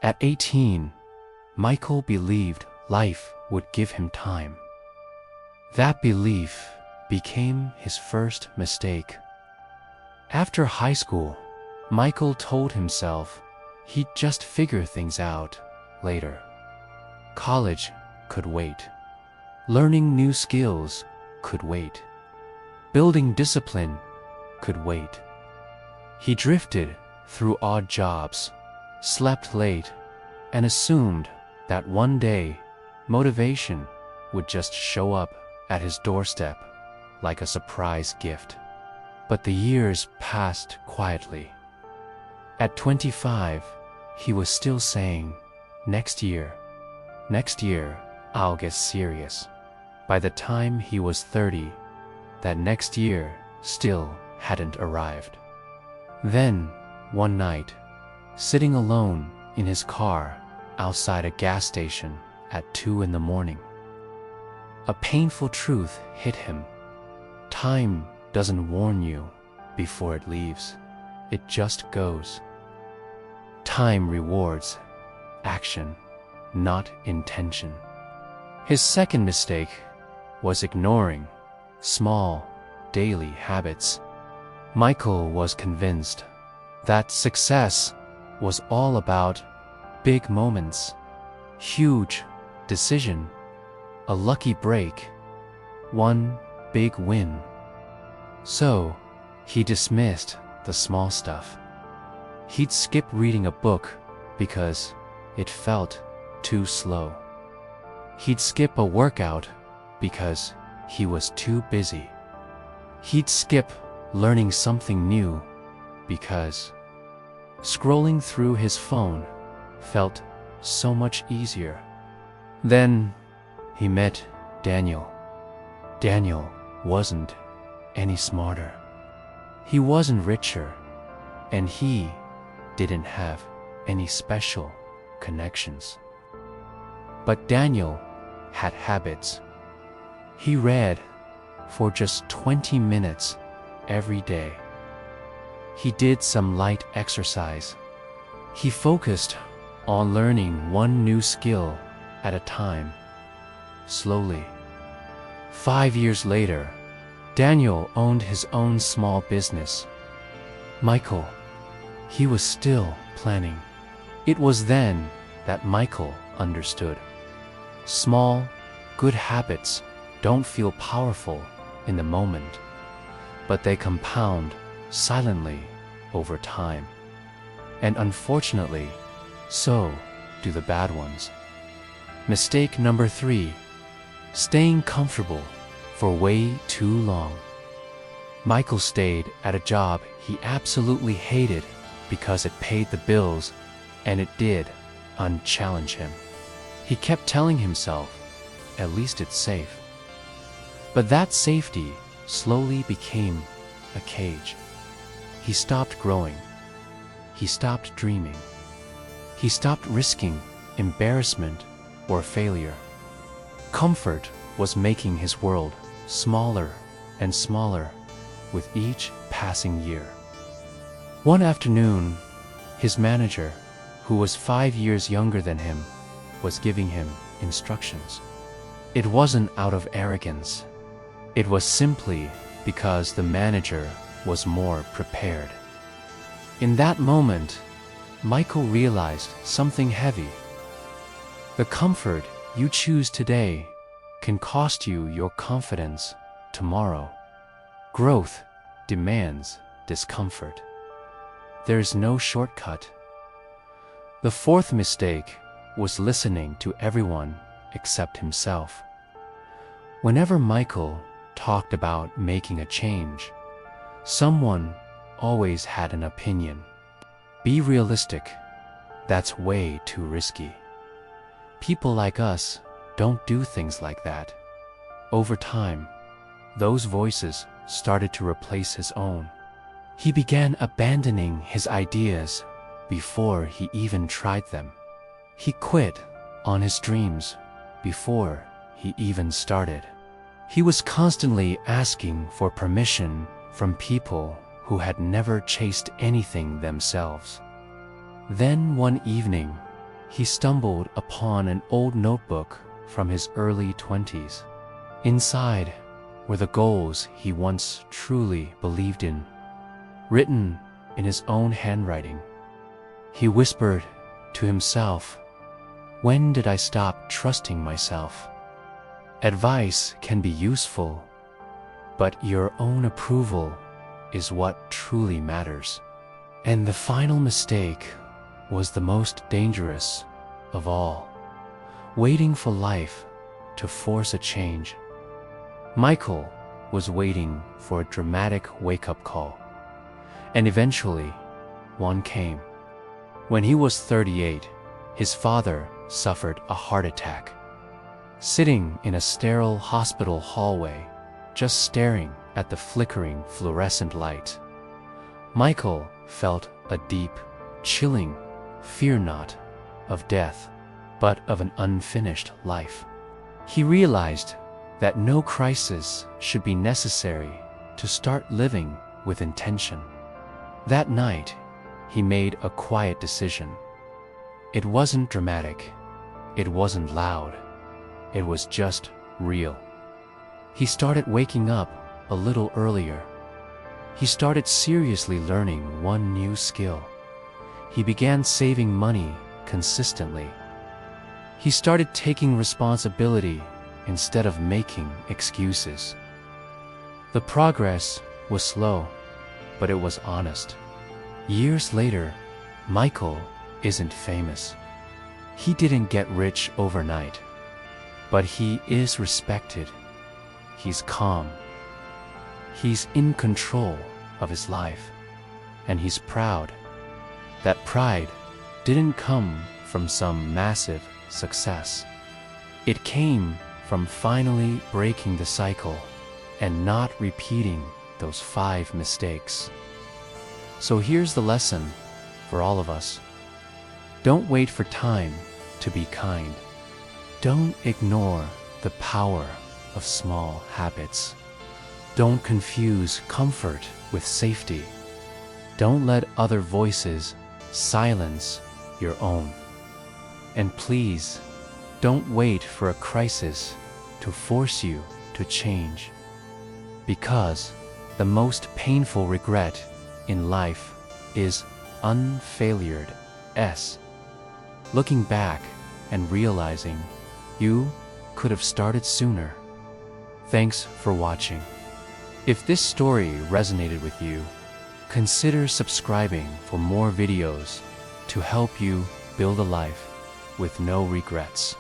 At 18, Michael believed life would give him time. That belief became his first mistake. After high school, Michael told himself he'd just figure things out later. College could wait. Learning new skills could wait. Building discipline could wait. He drifted through odd jobs, slept late, and assumed that one day motivation would just show up at his doorstep like a surprise gift. But the years passed quietly. At 25, he was still saying, next year, I'll get serious. By the time he was 30, that next year still hadn't arrived. Then, one night, sitting alone in his car outside a gas station at 2 in the morning, a painful truth hit him. Time doesn't warn you before it leaves. It just goes. Time rewards action, not intention. His second mistake was ignoring small, daily habits. Michael was convinced that success was all about big moments, huge decision, a lucky break, one big win. So, he dismissed the small stuff. He'd skip reading a book because it felt too slow. He'd skip a workout because he was too busy. He'd skip learning something new because scrolling through his phone felt so much easier. Then he met Daniel. Daniel wasn't any smarter. He wasn't richer, and he didn't have any special connections. But Daniel had habits. He read for just 20 minutes every day. He did some light exercise. He focused on learning one new skill at a time, slowly. 5 years later, Daniel owned his own small business. Michael, he was still planning. It was then that Michael understood. Small, good habits don't feel powerful in the moment, but they compound silently over time. And unfortunately, so do the bad ones. Mistake number 3, staying comfortable for way too long. Michael stayed at a job he absolutely hated because it paid the bills, and it did unchallenge him. He kept telling himself, at least it's safe. But that safety slowly became a cage. He stopped growing. He stopped dreaming. He stopped risking embarrassment or failure. Comfort was making his world smaller and smaller with each passing year. One afternoon, his manager, who was 5 years younger than him, was giving him instructions. It wasn't out of arrogance. It was simply because the manager was more prepared. In that moment, Michael realized something heavy. The comfort you choose today can cost you your confidence tomorrow. Growth demands discomfort. There's no shortcut. The fourth mistake was listening to everyone except himself. Whenever Michael talked about making a change, someone always had an opinion. Be realistic. That's way too risky. People like us don't do things like that. Over time, those voices started to replace his own. He began abandoning his ideas before he even tried them. He quit on his dreams before he even started. He was constantly asking for permission from people who had never chased anything themselves. Then one evening, he stumbled upon an old notebook from his early 20s. Inside were the goals he once truly believed in, written in his own handwriting. He whispered to himself, "When did I stop trusting myself?" Advice can be useful, but your own approval is what truly matters. And the final mistake was the most dangerous of all, waiting for life to force a change. Michael was waiting for a dramatic wake-up call, and eventually one came. When he was 38, his father suffered a heart attack. Sitting in a sterile hospital hallway, just staring at the flickering fluorescent light, Michael felt a deep, chilling fear not of death, but of an unfinished life. He realized that no crisis should be necessary to start living with intention. That night, he made a quiet decision. It wasn't dramatic, it wasn't loud, it was just real. He started waking up a little earlier. He started seriously learning one new skill. He began saving money consistently. He started taking responsibility instead of making excuses. The progress was slow, but it was honest. Years later, Michael isn't famous. He didn't get rich overnight, but he is respected. He's calm. He's in control of his life, and he's proud. That pride didn't come from some massive success. It came from finally breaking the cycle and not repeating those 5 mistakes. So here's the lesson for all of us. Don't wait for time to be kind. Don't ignore the power of small habits. Don't confuse comfort with safety. Don't let other voices silence your own. And please, don't wait for a crisis to force you to change. Because the most painful regret in life is unfailured. Looking back and realizing you could have started sooner. Thanks for watching. If this story resonated with you, consider subscribing for more videos to help you build a life with no regrets.